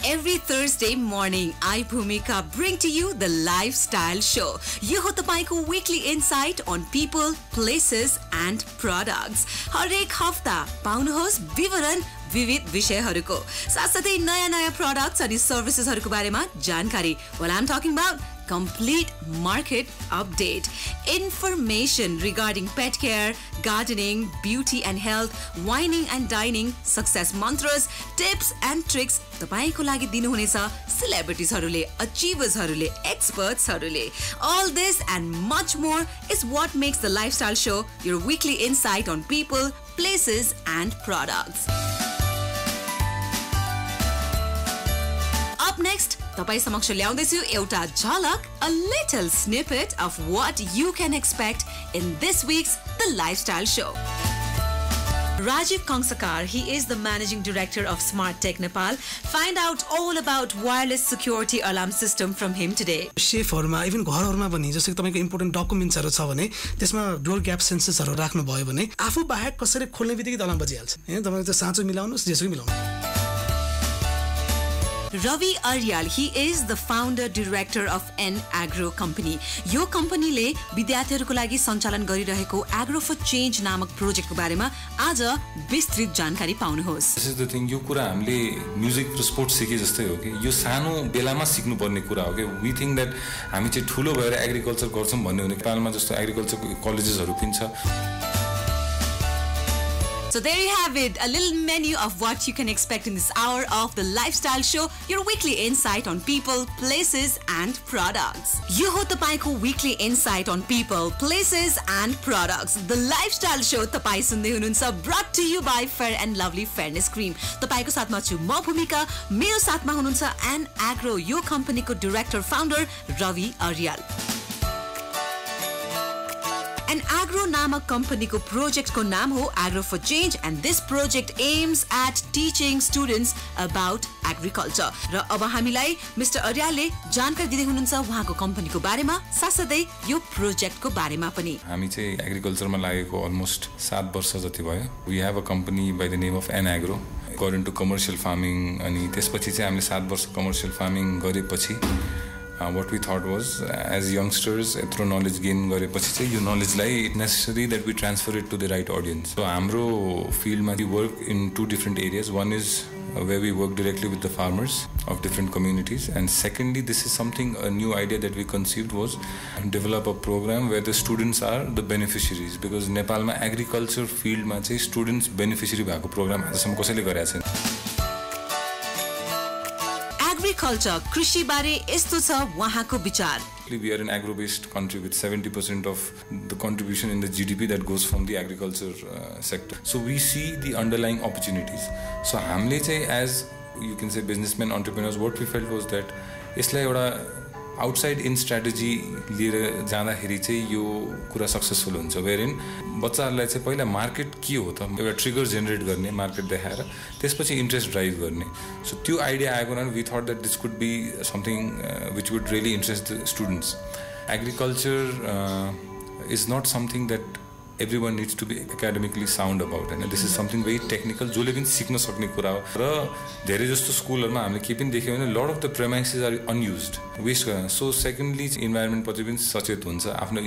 Every Thursday morning, I Bhumika bring to you the Lifestyle Show. यो हो तपाईको weekly insight on people, places and products. हरेक हफ्ता पाउनुहोस् विवरण विविध विषयहरूको साथसाथै नयाँ products अनि सर्भिसेसहरूको बारेमा जानकारी. Well, I'm talking about complete market update, information regarding pet care, gardening, beauty and health, wining and dining, success mantras, tips and tricks तपाईको लागि दिनुहुनेछ celebritiesहरूले, achieversहरूले, expertsहरूले. All this and much more is what makes the Lifestyle Show your weekly insight on people, places and products. Up next, तपाईं समक्ष ल्याउँदैछु एउटा झलक, a little snippet of what you can expect in this week's The Lifestyle Show. Rajiv Kongsakar, he is the managing director of Smart Tech Nepal. Find out all about wireless security alarm system from him today. सेफहरुमा even घरहरुमा पनि जस्तै तपाईको important डकुमेन्ट्सहरु छ भने त्यसमा door gap सेन्सर्सहरु राख्नु भयो भने आफू बाहेक कसैले खोल्ने बित्तिकै अलार्म बजिहाल्छ हैन. तपाईले त्यो साँचो मिलाउनुस् जेसुकै मिलाउनु. Ravi Aryal, he is the founder director of N Agro company. यो कम्पनीले विद्यार्थीहरुको लागि सञ्चालन गरिरहेको Agro for Change नामक प्रोजेक्टको बारेमा आज विस्तृत जानकारी पाउनुहोस्. This is the thing, यो कुरा हामीले म्युजिक र स्पोर्ट्स सिके जस्तै हो कि यो सानो बेलामा सिक्नु पर्ने कुरा हो कि we think that हामी चाहिँ ठुलो भएर एग्रिकल्चर गर्छौं भन्ने हो नि नेपालमा जस्तो एग्रिकल्चर कलेजेसहरु पनि छ. So there you have it, a little menu of what you can expect in this hour of the Lifestyle Show, your weekly insight on people, places and products. यो हो तपाईको weekly insight on people, places and products. The Lifestyle Show तपाई सुन्दै हुनुहुन्छ, brought to you by Fair and Lovely Fairness Cream. तपाईको साथमा छु म भूमिका, मेरो साथमा हुनुहुन्छ N Agro, यो कम्पनीको director founder Ravi Aryal. An Agro नामक कम्पनीको प्रोजेक्टको नाम हो Agro for Change and this project aims at teaching students about agriculture. र अब हामीलाई मिस्टर अर्यालले जानकारी दिँदै हुनुहुन्छ उहाँको कम्पनीको बारेमा साथसाथै यो प्रोजेक्टको बारेमा पनि. हामी चाहिँ एग्रिकल्चरमा लागेको अलमोस्ट 7 वर्ष जति भयो. We have a company by the name of N Agro. Got into commercial farming अनि त्यसपछि चाहिँ हामीले 7 वर्ष कमर्शियल फार्मिङ गरेपछि what we thought was as youngsters etro knowledge gain गरेपछि चाहिँ यो knowledge-लाई it necessary that we transfer it to the right audience. So हाम्रो field-मा we work in 2 different areas. One is where we work directly with the farmers of different communities, and secondly this is something, a new idea that we conceived was develop a program where the students are the beneficiaries, because नेपालमा agriculture field-मा चाहिँ students beneficiary भएको program आजसम्म कसैले गरेको छैन. Agriculture, कृषि बारे यस्तो छ वहाँको विचार. We are an agro-based country with 70% of the contribution in the GDP that goes from the agriculture sector. So we see the underlying opportunities. So हामीले चाहिँ as you can say businessmen, entrepreneurs, what we felt was that यसलाई एउटा outside in strategy लिएर जाँदाखेरि चाहिँ यो कुरा successful हुन्छ. Wherein बच्चाहरुलाई चाहिँ पहिला मार्केट के हो त एउटा ट्रिगर जेनेरेट गर्ने, मार्केट देखाएर त्यसपछि इन्ट्रेस्ट ड्राइभ गर्ने. सो त्यो आइडिया आएको न we thought that this could be something which would really interest the students. Agriculture is not something that everyone needs to be academically sound about, and this is something very technical जसले पनि सिक्न सक्ने कुरा हो. र धेरै जस्तो स्कुलहरुमा हामीले के पनि देख्यौ भने lot of the premises are unused, waste गर्न. So secondly environment पछि पनि सचेत हुन्छ, आफ्नो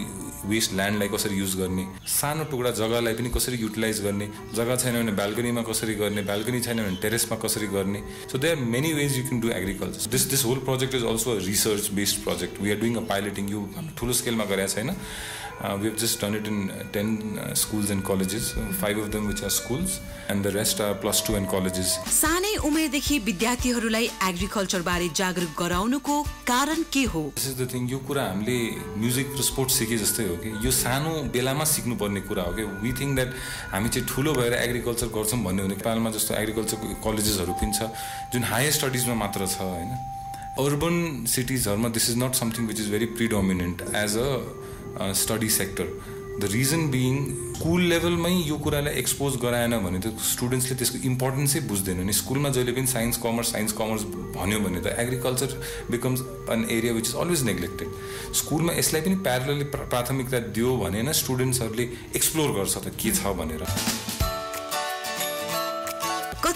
वेस्ट ल्यान्डलाई कसरी युज गर्ने, सानो टुक्रा जग्गालाई पनि कसरी युटिलाइज गर्ने, जग्गा छैन भने बाल्कनीमा कसरी गर्ने, बाल्कनी छैन भने टेरेसमा कसरी गर्ने. So there are many ways you can do agriculture. This whole project is also a research based project. We are doing a piloting. यो ठुलो स्केलमा गरेका छैन. We have just done it in 10 schools and colleges, 5 of them which are schools and the rest are +2 and colleges. सानै उमेरदेखि विद्यार्थीहरूलाई agriculture बारे जागरुक गराउनुको कारण के हो? This is the thing, यो कुरा हामीले म्युजिक र स्पोर्ट्स सिके जस्तै हो कि यो सानो बेलामा सिक्नु पर्ने कुरा हो कि we think that हामी चाहिँ ठुलो भएर एग्रिकल्चर गर्छौं भन्ने हो नि नेपालमा जस्तो एग्रिकल्चर कलेजेसहरु पनि छ जुन हायर स्टडीजमा मात्र छ हैन. Urban cities-हरुमा this is not something which is very predominant as a study sector. The reason being school level मै यो कुरालाई एक्सपोज गराएन भने त स्टुडेन्ट्सले त्यसको इम्पोर्टेन्स नै बुझ्दैन नि. स्कुलमा जहिले पनि साइन्स कमर्स भन्यो भने त agriculture becomes an area which is always neglected. स्कुलमा यसलाई पनि प्यारलली प्राथमिकता दियो भने न स्टुडेन्ट्सहरुले एक्सप्लोर गर्छ त के छ भनेर.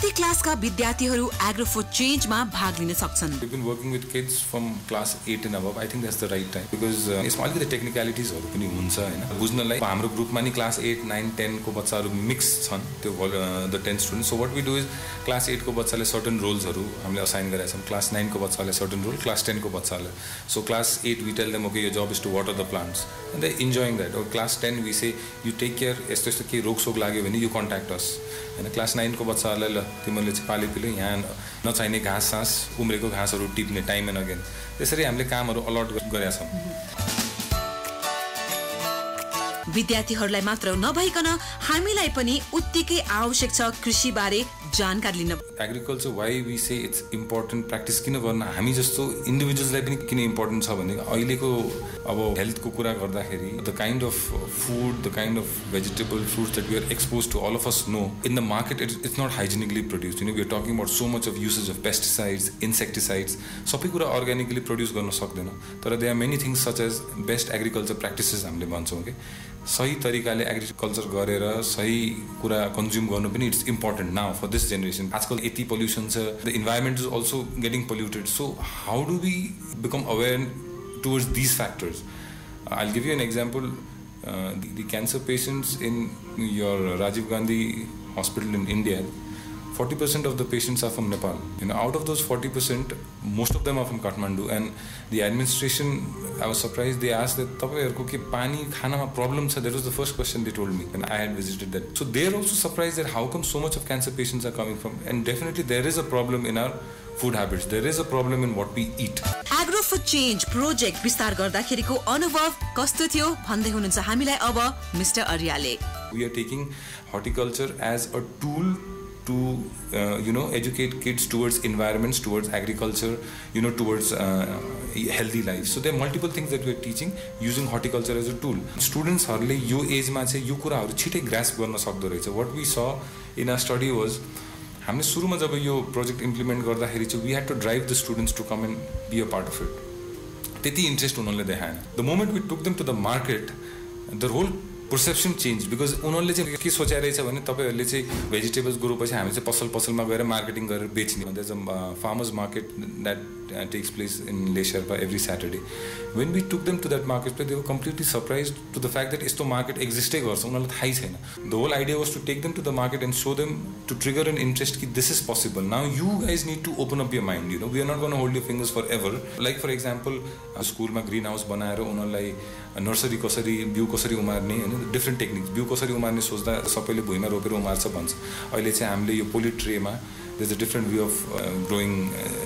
कति क्लासका विद्यार्थीहरू एग्रो फर चेन्जमा भाग लिन सक्छन्? We've been working with kids from class 8 and above. I think that's the right time because यसमा अलिकति टेक्निकलिटिजहरू पनि हुन्छ हैन बुझ्नलाई हाम्रो ग्रुपमा नि क्लास 8 9 10 को बच्चाहरू मिक्स छन् त्यो the 10 students so what we do is class 8 को बच्चाले सर्टेन रोल्सहरू हामीले असाइन गरेका छौं क्लास 9 को बच्चाले सर्टेन रोल क्लास 10 को बच्चाले so class 8 we tell them okay your job is to water the plants and they enjoying that or class 10 we say you take care यस्तो यस्तो के रोगसोग लाग्यो भने you contact us हैन class 9 को बच्चाहरूलाई ल तिमीले चाहिँ पाली पिले यहाँ नचाहिने घाँस सास उम्रेको घाँसहरू टिप्ने टाइम एन्ड अगेन त्यसरी हामीले कामहरू अलर्ट गरेका छौं विद्यार्थीहरूलाई मात्र नभइकन हामीलाई पनि उत्तिकै आवश्यक छ कृषि बारे जानकारी लिन agriculture why we say it's important practice किन गर्न हामी जस्तो इन्डिभिजुअल्सलाई पनि किन इम्पोर्टेन्ट छ भने अहिलेको अब हेल्थको कुरा गर्दाखेरि the kind of food the kind of vegetable fruits that we are expose to all of us know in the market it's not hygienically produced you know we are talking about so much of usage of pesticides insecticides सबै कुरा organically produce गर्न सक्दैन तर there are many things such as best agriculture practices हामीले भन्छौँ कि सही तरिकाले एग्रिकल्चर गरेर सही कुरा कन्ज्युम गर्नु पनि it's important now for this generation आजकल यति पोल्युसन छ the environment is also getting polluted so how do we become aware towards this factors I will give you an example the cancer patients in your Rajiv Gandhi hospital in India 40% of the patients are from Nepal. You know, out of those 40%, most of them are from Kathmandu. And the administration, I was surprised. They asked that, "Tapaihharuko ke pani khana ma problem cha?" That was the first question they told me, and I had visited that. So they are also surprised that how come so much of cancer patients are coming from. And definitely there is a problem in our food habits. There is a problem in what we eat. Agro for change project विस्तार गर्दाखेरिको अनुभव कस्तो थियो भन्दै हुनुहुन्छ हामीलाई अब mister अर्याले. We are taking horticulture as a tool to educate kids towards environments, towards agriculture, towards healthy life. So there are multiple things that we are teaching using horticulture as a tool. Students harle yo age ma chai yo kuraharu छिटै grasp गर्न सक्दो रहेछ. What we saw in our study was हामीले सुरुमा जब यो project implement गर्दाखेरि चाहिँ we had to drive the students to come and be a part of it. त्यति इन्ट्रेस्ट उनीहरूले देखाएन. The moment we took them to the market, the whole perception changed because उनीहरूले चाहिँ के सोचिरहेछ भने तपाईहरुले चाहिँ भेजिटेबल्स ग्रोपछि हामी चाहिँ पसलमा गएर मार्केटिङ गरेर बेच्ने. There's a farmers market that takes place in Lesherpa every Saturday. When we took them to that marketplace, they were completely surprised to the fact that यस्तो market exists गर्छ उनीहरूलाई थाहै छैन. The whole idea was to take them to the market and show them to trigger an interest कि this is possible. Now you guys need to open up your mind. We are not going to hold your fingers forever. Like for example, स्कुलमा green house बनाएर उनीहरूलाई nursery कसरी बिउ कसरी उमार्ने हैन different techniques बिउ कसरी उमार्ने सोच्दा सबैले भुइँमा रोपेर उमार्छ भन्छ. अहिले चाहिँ हामीले यो पोली ट्रेमा there's a different way of growing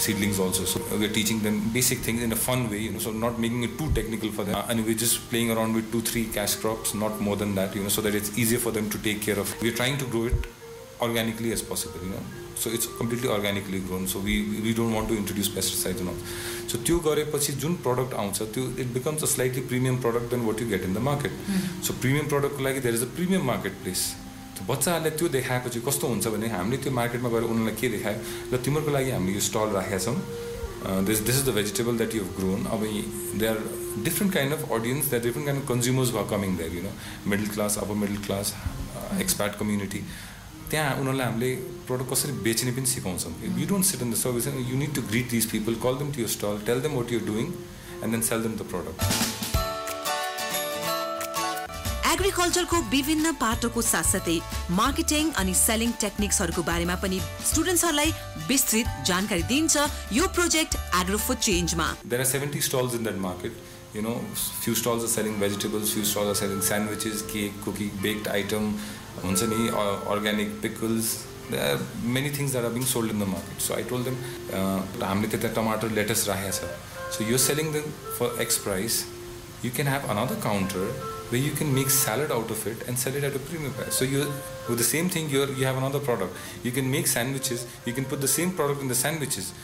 seedlings also. So we're teaching them basic things in a fun way, so not making it too technical for them. And we're just playing around with 2-3 cash crops, not more than that, so that it's easier for them to take care of. We're trying to grow it organically as possible, So it's completely organically grown. So we don't want to introduce pesticides and all. So त्यो गरेपछि जुन product आउँछ त्यो it becomes a slightly premium product than what you get in the market. So premium product को लागि there is a premium marketplace. बच्चाहरूले त्यो देखाएपछि कस्तो हुन्छ भने हामीले त्यो मार्केटमा गएर उनीहरूलाई के देखायो र तिमीहरूको लागि हामीले यो स्टल राखेका छौँ this is the vegetable that you have grown. अब there are different kind of audience, there are different kind of consumers who are coming there, middle class, upper middle class, expat community. त्यहाँ उनीहरूलाई हामीले product कसरी बेच्ने पनि सिकाउँछौँ. You don't sit in the service and you need to greet these people, call them to your stall, tell them what you're doing and then sell them the product. एग्रिकल्चरको विभिन्न पाटोको साथसाथै marketing अनि selling टेक्निक्सहरूको बारेमा पनि स्टुडेन्ट्सहरूलाई विस्तृत जानकारी दिन्छ यो project agro for चेन्जमा. There are 70 stalls in that market. Few stalls are selling vegetables, few stalls are selling sandwiches, cake, cookie, baked item, हुन्छ नि organic pickles. There are many things that are being sold in the market. So I told them हामीले त्यता टमाटर let's राखेको छ. So you're selling them for X price. You can have another counter where you can make salad out of it and sell it at a premium price. So with the same thing, you have another product. You can make sandwiches. You can put the same product in the sandwiches.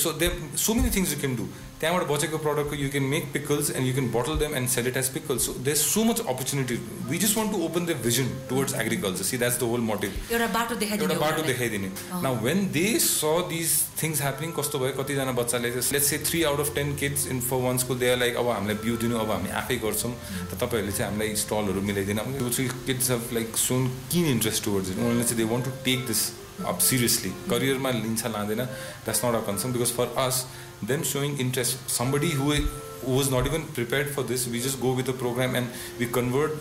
So there are so many things you can do. त्यहाँबाट बचेको product you can make pickles and you can bottle them and sell it as pickles. So there's so much opportunity. We just want to open their vision towards agriculture. See, that's the whole motive. एउटा बाटो देखाइदिने. Now when they saw these things happening, कस्तो भयो कतिजना बच्चाले let's say 3 out of 10 kids in for one school they are like अब हामीलाई बिउ दिनु अब हामी आफै गर्छौं त तपाईहरुले चाहिँ हामीलाई स्टलहरु मिलाइदिनु. 2-3 kids have like shown keen interest towards it. Only they want to take this अब सिरियसली करियरमा लिन्छ लाँदैन that's not a concern because for us them showing interest, somebody who was not even prepared for this, we just go with the program and we convert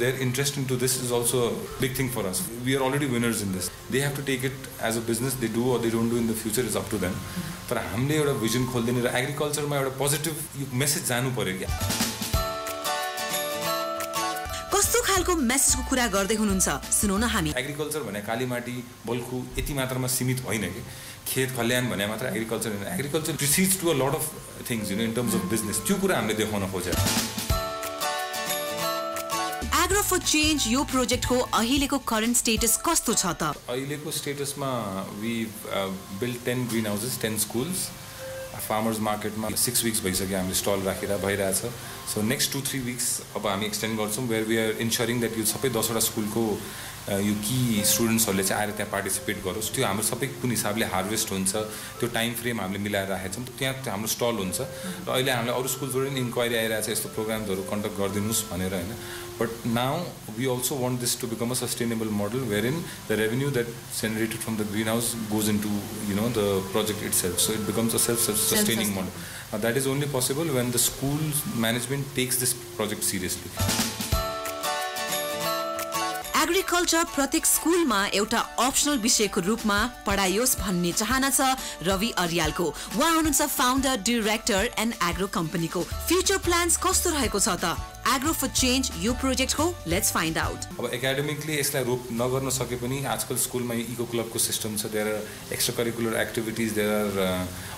their interest into this is also a big thing for us. We are already winners in this. They have to take it as a business. They do or they don't do in the future is up to them. तर हामीले एउटा vision खोल्दिने र एग्रिकल्चरमा एउटा positive message जानु पर्यो क्या. कस्तो खालको मेसेजको कुरा गर्दै हुनुहुन्छ सुनौ न हामी. एग्रिकल्चर भने कालीमाटी बल्खु यति मात्रामा सीमित होइन कि खेत खल्यान भने मात्र एग्रिकल्चर होइन. Agriculture precedes to a lot of things in terms of business. त्यो कुरा हामीले देखाउन खोजेर एग्रो फर चेन्ज यो प्रोजेक्टको अहिलेको करेन्ट स्टेटस कस्तो छ त? अहिलेको स्टेटसमा we build 10 greenhouses 10 schools. Farmers मार्केटमा 6 weeks भइसक्यो हामीले स्टल राखेर भइरहेछ. सो नेक्स्ट 2-3 weeks अब हामी एक्सटेन्ड गर्छौँ वेयर वी आर इन्स्योरिङ द्याट यो सबै 10वटा स्कुलको यो कि स्टुडेन्ट्सहरूले चाहिँ आएर त्यहाँ पार्टिसिपेट गरोस्. त्यो हाम्रो सबै कुन हिसाबले हार्भेस्ट हुन्छ त्यो टाइम फ्रेम हामीले मिलाएर राखेका छौँ. त्यहाँ हाम्रो स्टल हुन्छ र अहिले हामीले अरू स्कुलबाट पनि इन्क्वायरी आइरहेको छ यस्तो प्रोग्रामहरू कन्डक्ट गरिदिनुहोस् भनेर होइन. But now we also want this to become a sustainable model wherein the revenue that generated from the greenhouse goes into the project itself. So it becomes a self sustaining model. That is only possible when the school management takes this project seriously. Agriculture प्रत्येक स्कुलमा एउटा optional विषयको रूपमा पढाइयोस् भन्ने चाहना छ रवि अर्यालको. उहाँ हुनुहुन्छ फाउन्डर डाइरेक्टर एन्ड एग्रो कम्पनीको. फ्युचर प्लान्स कस्तो रहेको छ त एग्रो फर चेन्ज यो प्रोजेक्टको? Let's find out. अब एकाडेमिकली यसलाई रोक नगर्न सके पनि आजकल स्कुलमा इको क्लबको सिस्टम छ. There are extra curricular activities, there are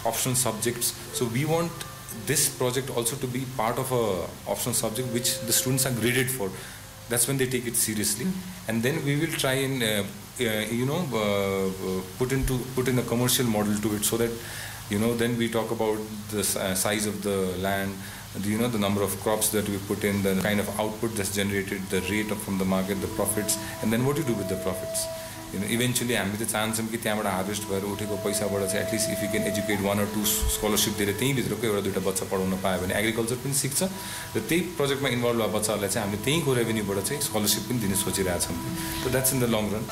optional subjects. So we want this project also to be part of a optional subject which the students are graded for. That's when they take it seriously. And then we will try and put in a commercial model to it so that then we talk about the size of the land, the number of crops that we put in, the kind of output that's generated, the rate from the market, the profits, and then what you do with the profits. Eventually हामीले त चाहन्छौँ कि त्यहाँबाट harvest भएर उठेको पैसाबाट चाहिँ at least if you can educate 1 or 2 scholarship दिएर त्यहीँभित्रको एउटा दुईवटा बच्चा पढाउन पायो भने एग्रिकल्चर पनि सिक्छ र त्यही प्रोजेक्टमा इन्भल्भ भए बच्चाहरूलाई चाहिँ हामीले त्यहीँको रेभेन्यूबाट चाहिँ स्कलरसिप पनि दिन सोचिरहेछौँ. So that's in the long run.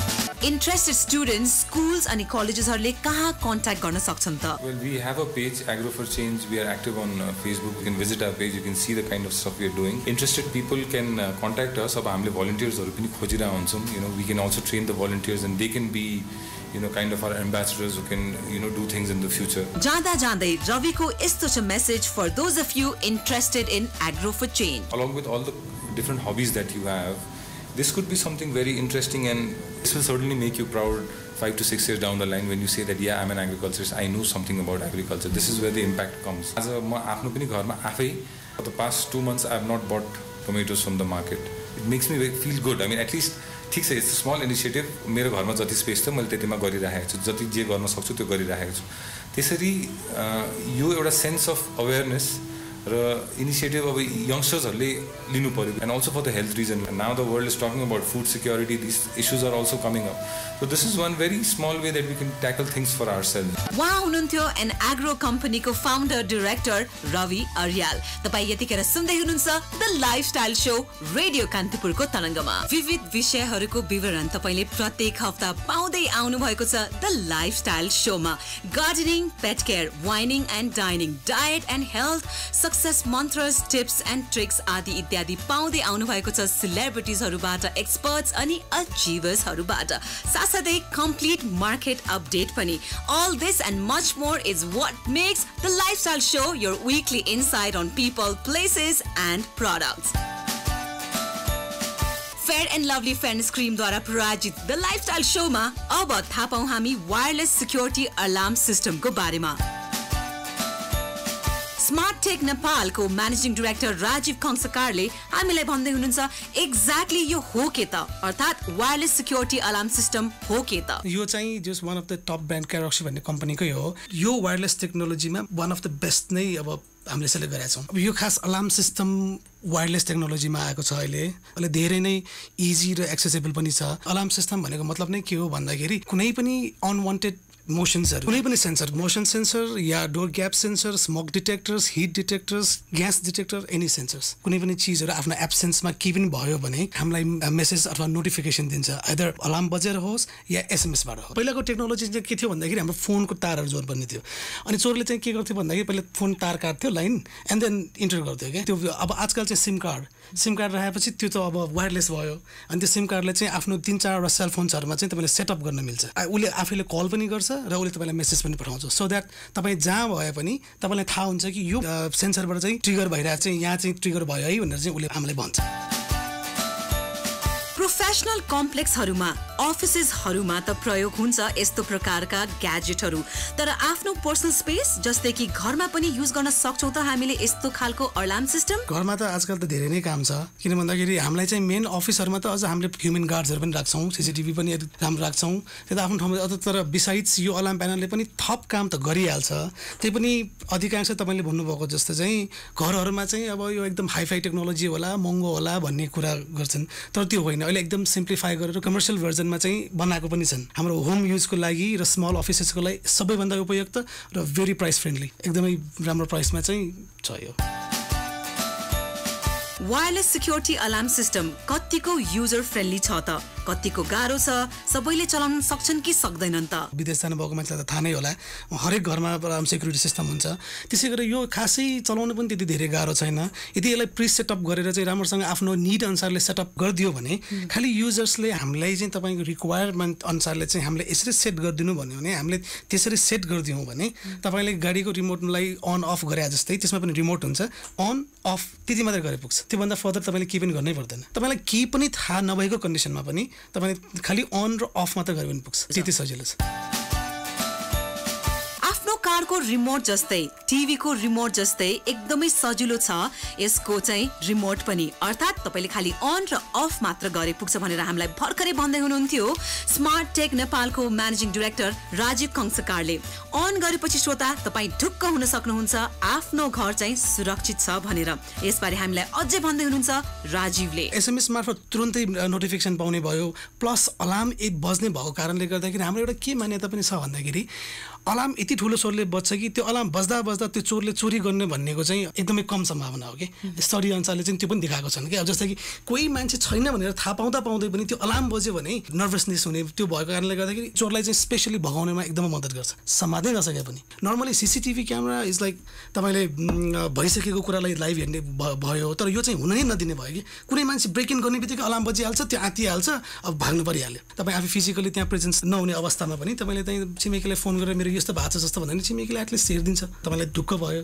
Interested students schools अनि कलेजेसहरूले कहाँ कन्ट्याक्ट गर्न सक्छन् त? Well we have a page agro for change. We are active on Facebook. You can visit our page. You can see the kind of stuff we are doing. Interested people can contact us. अब हामीले भलन्टियर्सहरू पनि खोजिरहेको हुन्छौँ. We can also train the volunteers and they can be kind of our ambassadors who can do things in the future. जाँदा जाँदै रविको यस्तो छ message for those of you interested in agro for change. Along with all the different hobbies that you have, this could be something very interesting and this will certainly make you proud 5 to 6 years down the line when you say that yeah, I'm an agriculturist, I know something about agriculture. This is where the impact comes. As a म आफ्नो पनि घरमा आफै for the past 2 months I have not bought tomatoes from the market. It makes me feel good. I mean at least ठिक छ, it's small initiative. मेरो घरमा जति स्पेस थियो मैले त्यतिमा गरिरहेको छु. जति जे गर्न सक्छु त्यो गरिरहेको छु. त्यसरी यो एउटा सेन्स अफ अवेरनेस र इनिसिएटिभ अब यङ्स्टर्सहरूले लिनु पर्यो. And also for the health reason. Now the world is talking about food security. This issues are also coming up. So this is one very small way that we can tackle things for ourselves. उहाँ हुनुहुन्थ्यो an agro कम्पनीको founder director Rabi Aryal. तपाईँ यतिखेर सुन्दै हुनुहुन्छ the lifestyle show radio कान्तिपुरको तरङ्गमा. विविध विषयहरूको विवरण तपाईँले प्रत्येक हप्ता पाउँदै आउनु भएको छ द लाइफस्टाइल शोमा. Gardening, pet care, wining and dining, diet and health, success mantras, tips and tricks आदि इत्यादि पाउँदै आउनु भएको छ सेलिब्रिटिजहरूबाट, एक्सपर्ट्स अनि अचिभर्सहरूबाट. साथसाथै कम्प्लिट मार्केट अपडेट पनि. All this and much more is what makes the Lifestyle Show your weekly insight on people, places and products. Fair and Lovely Fairness Cream द्वारा प्रायोजित द लाइफस्टाइल शोमा अब थाहा पाऊँ हामी वायरलेस सिक्योरिटी अलार्म सिस्टमको बारेमा. Smart tech नेपालको managing director Rajiv खङ्सकारले हामीलाई भन्दै हुनुहुन्छ एक्ज्याक्टली यो हो के त, अर्थात् वायरलेस सिक्योरिटी अलार्म सिस्टम हो के त? यो चाहिँ just one of the top brand क्यारोक्सी भन्ने कम्पनीकै हो. यो वायरलेस टेक्नोलोजीमा वान अफ द बेस्ट नै अब हामीले सेलेक्ट गरेका छौँ. अब यो खास अलार्म सिस्टम वायरलेस टेक्नोलोजीमा आएको छ. अहिले धेरै नै इजी र एक्सेसेबल पनि छ. अलार्म सिस्टम भनेको मतलब नै के हो भन्दाखेरि कुनै पनि अनवान्टेड मोसन्सहरू कुनै पनि सेन्सर मोसन सेन्सर या door gap sensor smoke detectors heat detectors gas detector any sensors कुनै पनि चिजहरू आफ्नो एब्सेन्समा केही पनि भयो भने हामीलाई मेसेज अथवा नोटिफिकेसन दिन्छ आइदर अलार्म बजेर होस् या एसएमएसबाट होस् पहिलाको टेक्नोलोजी चाहिँ के थियो भन्दाखेरि हाम्रो फोनको तारहरू जोर पर्ने थियो अनि चोरले चाहिँ के गर्थ्यो भन्दाखेरि पहिले फोन तार काट्थ्यो लाइन एन्ड देन इन्टर गर्थ्यो क्या त्यो अब आजकल चाहिँ सिम कार्ड राखेपछि त्यो त अब वायरलेस भयो अनि त्यो सिम कार्डलाई चाहिँ आफ्नो 3-4वटा सेलफोन्सहरूमा चाहिँ तपाईँले सेटअप गर्न मिल्छ उसले आफैले कल पनि गर्छ र उसले तपाईँलाई मेसेज पनि पठाउँछ सो द्याट तपाईँ जहाँ भए पनि तपाईँलाई थाहा हुन्छ कि यो सेन्सरबाट चाहिँ ट्रिगर भइरहेको चाहिँ यहाँ चाहिँ ट्रिगर भयो है भनेर चाहिँ उसले हामीलाई भन्छ प्रोफेसनल कम्प्लेक्सहरूमा अफिसेसहरूमा त प्रयोग हुन्छ यस्तो प्रकारका ग्याजेटहरू तर आफ्नो पर्सनल स्पेस जस्तै कि घरमा पनि युज गर्न सक्छौँ त हामीले यस्तो खालको अलार्म सिस्टम घरमा त आजकल त धेरै नै काम छ किन भन्दाखेरि हामीलाई चाहिँ मेन अफिसहरूमा त अझ हामीले ह्युमन गार्ड्सहरू पनि राख्छौँ सीसीटीभी पनि राम्रो राख्छौँ त्यो त आफ्नो ठाउँमा तर बिसाइड्स यो अलार्म प्यानलले पनि थप काम त गरिहाल्छ त्यही पनि अधिकांश तपाईँले भन्नुभएको जस्तो चाहिँ घरहरूमा चाहिँ अब यो एकदम हाइफाई टेक्नोलोजी होला महँगो होला भन्ने कुरा गर्छन् तर त्यो होइन अहिले एकदम सिम्प्लिफाई गरेर कमर्सियल भर्जनमा चाहिँ बनाएको पनि छन् हाम्रो होम युजको लागि र स्मल अफिसेसको लागि सबैभन्दा उपयुक्त र भेरी प्राइस फ्रेन्डली एकदमै राम्रो प्राइसमा चाहिँ छ यो वायरलेस सिक्योरिटी अलार्म सिस्टम कतिको युजर फ्रेन्डली छ त कतिको गाह्रो छ सबैले चलाउन सक्छन् कि सक्दैनन् त विदेश जानु भएको मान्छेलाई त थाहा नै होला हरेक घरमा अलार्म सिक्युरिटी सिस्टम हुन्छ त्यसै गरी यो खासै चलाउनु पनि त्यति धेरै गाह्रो छैन यदि यसलाई प्री सेटअप गरेर चाहिँ राम्रोसँग आफ्नो निड अनुसारले सेटअप गरिदियो भने खालि युजर्सले हामीलाई चाहिँ तपाईँको रिक्वायरमेन्ट अनुसारले चाहिँ हामीले यसरी सेट गरिदिनु भन्यो भने हामीले त्यसरी सेट गरिदियौँ भने तपाईँले गाडीको रिमोटलाई अन अफ गरे जस्तै त्यसमा पनि रिमोट हुन्छ अन अफ त्यति मात्रै गरे पुग्छ त्योभन्दा फर्दर तपाईँले केही पनि गर्नै पर्दैन तपाईँलाई केही पनि थाहा नभएको कन्डिसनमा पनि तपाईँले खालि अन र अफ मात्र गरे पनि पुग्छ त्यति सजिलो छ आफ्नो कारको रिमोट जस्तै टिभीको रिमोट जस्तै एकदमै सजिलो छ यसको चाहिँ रिमोट पनि अर्थात् तपाईँले खालि अन र अफ मात्र गरे पुग्छ भनेर हामीलाई भर्खरै भन्दै हुनुहुन्थ्यो स्मार्ट टेक नेपालको म्यानेजिङ डाइरेक्टर राजीव कंसकारले अन गरेपछि श्रोता तपाईँ ढुक्क हुन सक्नुहुन्छ आफ्नो घर चाहिँ सुरक्षित छ भनेर यसबारे हामीलाई अझै भन्दै हुनुहुन्छ राजीवले एसएमएस मार्फत तुरुन्तै नोटिफिकेसन पाउने भयो प्लस अलार्म बज्ने भएको कारणले गर्दाखेरि हाम्रो एउटा के मान्यता पनि छ भन्दाखेरि अलार्म यति ठुलो स्वरले बज्छ कि त्यो अलार्म बज्दा बज्दा त्यो चोरले चोरी गर्ने भन्नेको चाहिँ एकदमै कम सम्भावना हो कि स्टडी अनुसारले चाहिँ त्यो पनि देखाएको छन् कि अब जस्तै कि कोही मान्छे छैन भनेर थाहा पाउँदै पनि त्यो अलार्म बज्यो भने नर्भसनेस हुने त्यो भएको कारणले गर्दाखेरि चोरलाई चाहिँ स्पेसली भगाउनेमा एकदमै मद्दत गर्छ समात्नै नसके पनि normally CCTV camera is like तपाईँले भइसकेको कुरालाई लाइभ हेर्ने भयो तर यो चाहिँ हुन नै नदिने भयो कि कुनै मान्छे ब्रेक इन गर्ने बित्तिकै अलार्म बजिहाल्छ त्यो आँतिहाल्छ अब भाग्नु परिहाल्यो तपाईँ आफै फिजिकली त्यहाँ प्रेजेन्स नहुने अवस्थामा पनि तपाईँले त्यहीँ छिमेकीलाई फोन गरेर मेरो यस्तो भएको छ जस्तो भन्दा छिमेकीले एटलिस्ट हेरिदिन्छ तपाईँलाई ढुक्क भयो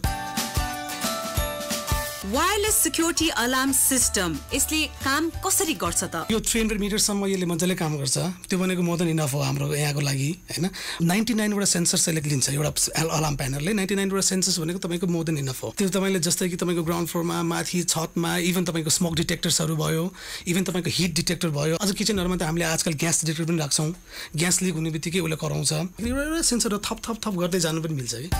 वायरलेस सिक्योरिटी अलार्म सिस्टम यसले काम कसरी गर्छ त यो 300 मिटरसम्म यसले मजाले काम गर्छ त्यो भनेको मोर देन इनफ हो हाम्रो यहाँको लागि हैन 99 वटा सेन्सर सेलेक्ट लिन्छ एउटा अलार्म प्यानलले 99 वटा सेन्सर्स भनेको तपाईँको मोर देन इनफ हो त्यो तपाईँले जस्तै कि तपाईँको ग्राउन्ड फ्लोरमा माथि छतमा इभन तपाईँको स्मोक डिटेक्टर्सहरू भयो इभन तपाईँको हिट डिटेक्टर भयो अझ किचनहरूमा त हामीले आजकल ग्यास डिटेक्टर पनि राख्छौँ ग्यास लिक हुने बित्तिकै उसले कराउँछ एउटा सेन्सर थप गर्दै जानु पनि मिल्छ कि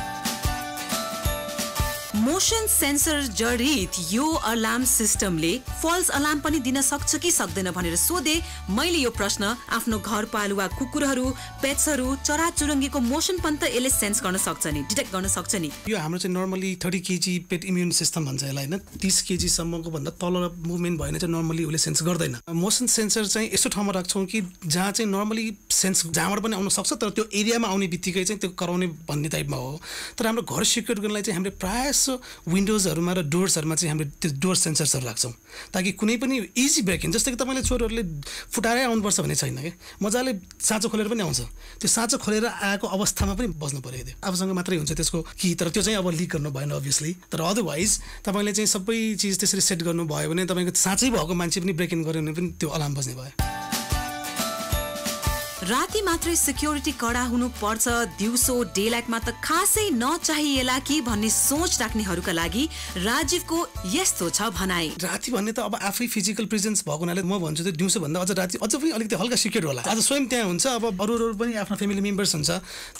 मोशन सेन्सर जडित यो अलार्म सिस्टमले फल्स अलार्म पनि दिन सक्छ कि सक्दैन भनेर सोधे मैले यो प्रश्न आफ्नो घरपालुवा कुकुरहरू पेट्सहरू चराचुरुङ्गीको मोशन पनि त यसले सेन्स गर्न सक्छ नि डिटेक्ट गर्न सक्छ नि यो हाम्रो चाहिँ नर्मली 30 केजी पेट इम्युन सिस्टम भन्छ यसलाई हैन 30 केजी सम्मको भन्दा तल मुभमेन्ट भएन चाहिँ नर्मली उसले सेन्स गर्दैन मोशन सेन्सर चाहिँ यस्तो ठाउँमा राख्छौँ कि जहाँ चाहिँ नर्मली सेन्स जहाँबाट पनि आउन सक्छ तर त्यो एरियामा आउने बित्तिकै चाहिँ त्यो कराउने भन्ने टाइपमा हो तर हाम्रो घर सिक्योर गर्नलाई चाहिँ हामीले प्रायः विन्डोजहरूमा र डोर्सहरूमा चाहिँ हामीले त्यो डोर सेन्सर्सहरू राख्छौँ ताकि कुनै पनि इजी ब्रेक इन जस्तै कि तपाईँले चोरहरूले फुटारै आउनुपर्छ भन्ने छैन क्या मजाले साँचो खोलेर पनि आउँछ त्यो साँचो खोलेर आएको अवस्थामा पनि बस्नु पऱ्यो त्यो आफूसँग मात्रै हुन्छ त्यसको कि तर त्यो चाहिँ अब लिक गर्नु भएन अभियसली तर अदरवाइज तपाईँले चाहिँ सबै चिज त्यसरी सेट गर्नुभयो भने तपाईँको साँच्चै भएको मान्छे पनि ब्रेक इन गर्यो भने पनि त्यो अलार्म बज्ने भयो राति मात्रै सिक्योरिटी कडा हुनु पर्छ दिउँसो डे लाइटमा त खासै नचाहिएला कि भन्ने सोच राख्नेहरूका लागि राजीवको यस्तो छ भनाइ राति भन्ने त अब आफै फिजिकल प्रेजेन्स भएको हुनाले म भन्छु त्यो दिउँसो भन्दा अझ राति अझ पनि अलिकति हल्का सिक्योर होला आज स्वयं त्यहाँ हुन्छ अब अरू पनि आफ्नो फ्यामिली मेम्बर्स हुन्छ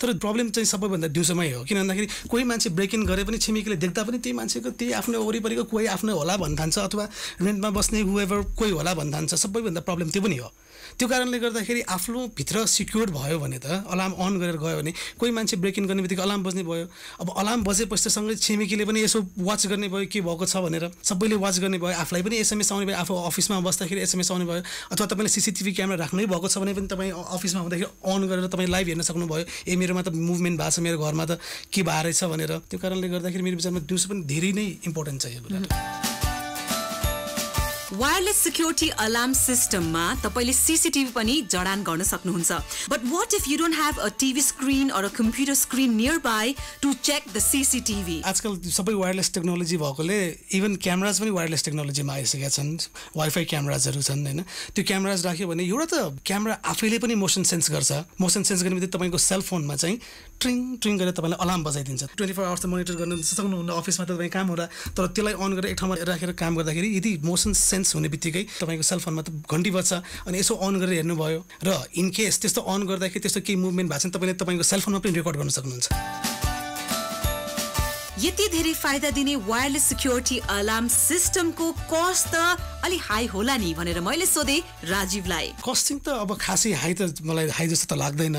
तर प्रब्लम चाहिँ सबैभन्दा दिउँसोमै हो किन भन्दाखेरि कोही मान्छे ब्रेक इन गरे पनि छिमेकीले देख्दा पनि त्यही मान्छेको त्यही आफ्नो वरिपरिको कोही आफ्नो होला भन्न थाल्छ अथवा रेन्टमा बस्ने हुएभर कोही होला भन्न थाल्छ सबैभन्दा प्रब्लम त्यो पनि हो त्यो कारणले गर्दाखेरि आफ्नो भित्र सिक्योर्ड भयो भने त अलार्म अन गरेर गयो भने कोही मान्छे ब्रेक इन गर्ने बित्तिकै अलार्म बज्ने भयो। अब अलार्म बजेपछि सँगै छिमेकीले पनि यसो वाच गर्ने भयो के भएको छ भनेर, सबैले वाच गर्ने भयो, आफूलाई पनि एसएमएस आउने भयो, आफू अफिसमा बस्दाखेरि एसएमएस आउने भयो, अथवा तपाईँले सीसीटीभी क्यामेरा राख्नै भएको छ भने पनि तपाईँ अफिसमा हुँदाखेरि अन गरेर तपाईँ लाइभ हेर्न सक्नुभयो, ए मेरोमा त मुभमेन्ट भएको छ, मेरो घरमा त के भएर छ भनेर। त्यो कारणले गर्दाखेरि मेरो विचारमा दिउँसो पनि धेरै नै इम्पोर्टेन्ट छ यो कुरा। वायरलेस सिक्योरिटी अलार्म सिस्टममा तपाईले सीसीटीभी पनि जडान गर्न सक्नुहुन्छ। But what if you don't have a TV screen or a computer screen nearby to check the CCTV? आजकल सबै वायरलेस टेक्नोलोजी भएकोले इभन क्यामेराज पनि वायरलेस टेक्नोलोजीमा आइसकेका छन्, वाइफाई क्यामेराजहरू छन् होइन। त्यो क्यामेराज राख्यो भने एउटा त क्यामेरा आफैले पनि मोसन सेन्स गर्छ, मोसन सेन्स गर्ने बित्तिकै तपाईँको सेलफोनमा चाहिँ ट्रिङ ट्रिङ गरेर तपाईँलाई अलार्म बजाइदिन्छ। 24 आवर्स त मोनिटर गर्न सक्नुहुन्न, अफिसमा त तपाईँ काम हुँदा, तर त्यसलाई अन गरेर एक ठाउँमा राखेर काम गर्दाखेरि यदि मोसन सेन्स हुने बित्तिकै तपाईँको सेलफोनमा त घन्टी बज्छ अनि यसो अन गरेर हेर्नुभयो र इन केस त्यस्तो अन गर्दाखेरि त्यस्तो केही मुभमेन्ट भएको छ भने तपाईँले तपाईँको सेलफोनमा पनि रेकर्ड गर्न सक्नुहुन्छ। यति धेरै फाइदा दिने वायरलेस सिक्योरिटी अलार्म सिस्टमको कस्ट त अलि हाई होला नि भनेर मैले सोधे राजीवलाई। कस्टिङ त अब खासै हाई त मलाई हाई जस्तो त लाग्दैन।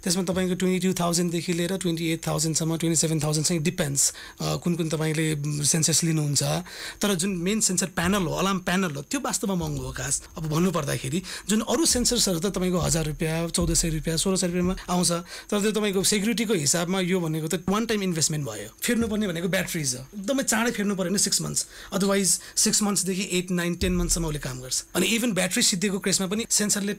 त्यसमा तपाईँको 22,000 देखि लिएर 28,000 सम्म 27,000 चाहिँ डिपेन्ड्स कुन कुन तपाईँले सेन्सर्स लिनुहुन्छ। तर जुन मेन सेन्सर प्यानल हो, अलार्म प्यानल हो, त्यो वास्तवमा महँगो हो खास। अब भन्नु पर्दाखेरि जुन अरू सेन्सर्सहरू त तपाईँको 1000 रुपियाँ 1400 रुपियाँ 1600 रुपियाँमा आउँछ, तर त्यो तपाईँको सेक्युरिटीको हिसाबमा यो भनेको त वान टाइम इन्भेस्टमेन्ट भयो। फेर्नु भनेको ब्याट्रिज हो, एकदमै चाँडै फेर्नु पर्यो भने 6 मन्थ्स, अदरवाइज 6 मन्थ्सदेखि 8, 9, 10 मन्थसम्म उसले काम गर्छ। अनि इभन ब्याट्री सिद्धिएको केसमा पनि सेन्सरले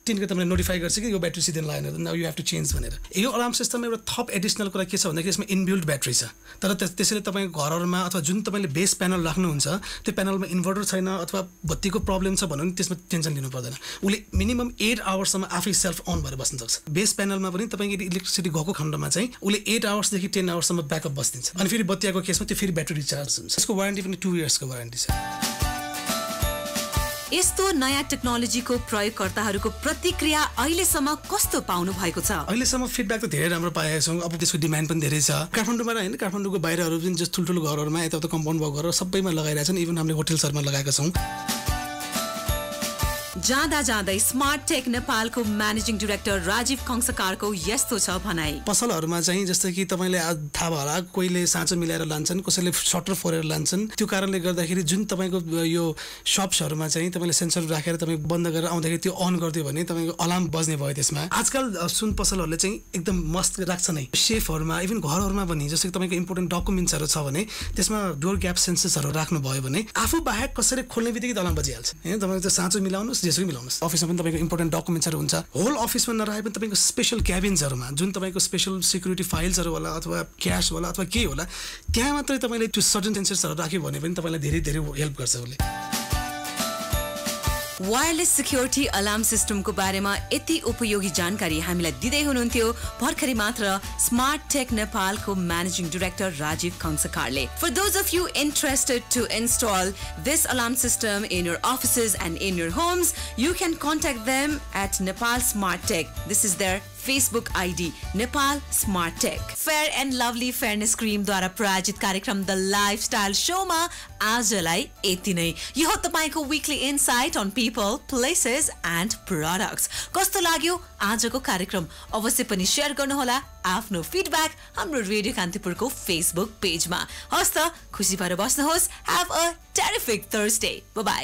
टिनको तपाईँले नोटिफाई गर्छ कि यो ब्याट्री सिद्धेन लागेन, now you have to change भनेर। यो अलार्म सिस्टममा एउटा थप एडिसनल कुरा के छ भन्दाखेरि यसमा इनबिल्ट ब्याट्री छ, तर त्यसैले तपाईँको घरहरूमा अथवा जुन तपाईँले बेस प्यानल राख्नुहुन्छ त्यो प्यानलमा इन्भर्टर छैन अथवा बत्तीको प्रब्लम छ भने त्यसमा टेन्सन लिनु पर्दैन। उसले मिनिमम 8 आवर्ससम्म आफै सेल्फ अन भएर बस्न सक्छ। बेस प्यानलमा पनि तपाईँको इलेक्ट्रिसिटी गएको खण्डमा चाहिँ उसले 8 आवर्सदेखि 10 आवर्ससम्म ब्याकअप बस्दिन्छ। अनि फेरि बत्तीको केसमा त्यो फेरि ब्याट्री रिचार्ज हुन्छ। यसको वारेन्टी पनि 2 इयर्सको वारेन्टी छ। यस्तो नयाँ टेक्नोलोजीको प्रयोगकर्ताहरूको प्रतिक्रिया अहिलेसम्म कस्तो पाउनु भएको छ? अहिलेसम्म फिडब्याक त धेरै राम्रो पाएका छौँ। अब त्यसको डिमान्ड पनि धेरै छ। काठमाडौँमा होइन, काठमाडौँको बाहिरहरू पनि जस्तो ठुल्ठुलो घरहरूमा यताउता कम्पाउन्ड भएको घरहरू सबैमा लगाइरहेछन्। इभन हामीले होटल्सहरूमा लगाएका छौँ। जाँदा जाँदै स्मार्ट टेक नेपालको म्यानेजिङ डाइरेक्टर राजीव खङ्सकारको यस्तो छ भनाइ। पसलहरूमा चाहिँ जस्तो कि तपाईँले थाहा भयो होला, कोहीले साँचो मिलाएर लान्छन्, कसैले सटर फोरेर लान्छन्। त्यो कारणले गर्दाखेरि जुन तपाईँको यो सप्सहरूमा चाहिँ तपाईँले सेन्सर राखेर तपाईँ बन्द गरेर आउँदाखेरि त्यो अन गरिदियो भने तपाईँको अलार्म बज्ने भयो। त्यसमा आजकल सुन पसलहरूले चाहिँ एकदम मस्त राख्छ नै। सेफहरूमा इभन घरहरूमा पनि जस्तो कि तपाईँको इम्पोर्टेन्ट डकुमेन्ट्सहरू छ भने त्यसमा डोर ग्याप सेन्सर्सहरू राख्नुभयो भने आफू बाहेक कसैले खोल्ने बित्तिकै अलार्म बजिहाल्छ। होइन, तपाईँको त्यो साँचो मिलाउनुहोस्, जेसुकै मिलाउनुहोस्। अफिसमा पनि तपाईँको इम्पोर्टेन्ट डकुमेन्ट्सहरू हुन्छ। होल अफिसमा नरहे पनि तपाईँको स्पेसल क्याबिन्सहरूमा जुन तपाईँको स्पेसल सिक्युरिटी फाइल्सहरू होला अथवा क्यास होला अथवा के होला, त्यहाँ मात्रै तपाईँले त्यो सर्टन सेन्सर्सहरू राख्यो भने पनि तपाईँलाई धेरै धेरै हेल्प गर्छ उसले। वायरलेस सिक्योरिटी अलार्म सिस्टमको बारेमा यति उपयोगी जानकारी हामीलाई दिँदै हुनुहुन्थ्यो भर्खरै मात्र स्मार्ट टेक नेपालको म्यानेजिङ डाइरेक्टर राजीव खङ्सकारले। For those of you interested to install this alarm system in your offices and in your homes, you can contact them at Nepal Smart Tech. This is their Facebook ID, Nepal Smart Tech. Fair and Lovely Fairness Cream द्वारा प्रायोजित कार्यक्रम the lifestyle शोमा आजलाई यति नै। यो हो तपाईको weekly insight on people, places and products. कस्तो लाग्यो आजको कार्यक्रम? अवश्य पनि शेयर गर्नुहोला आफ्नो फिडब्याक हाम्रो रेडियो कान्तिपुरको फेसबुक पेजमा। हस्त खुसी भएर बस्नुहोस्। Have a terrific Thursday. Bye bye.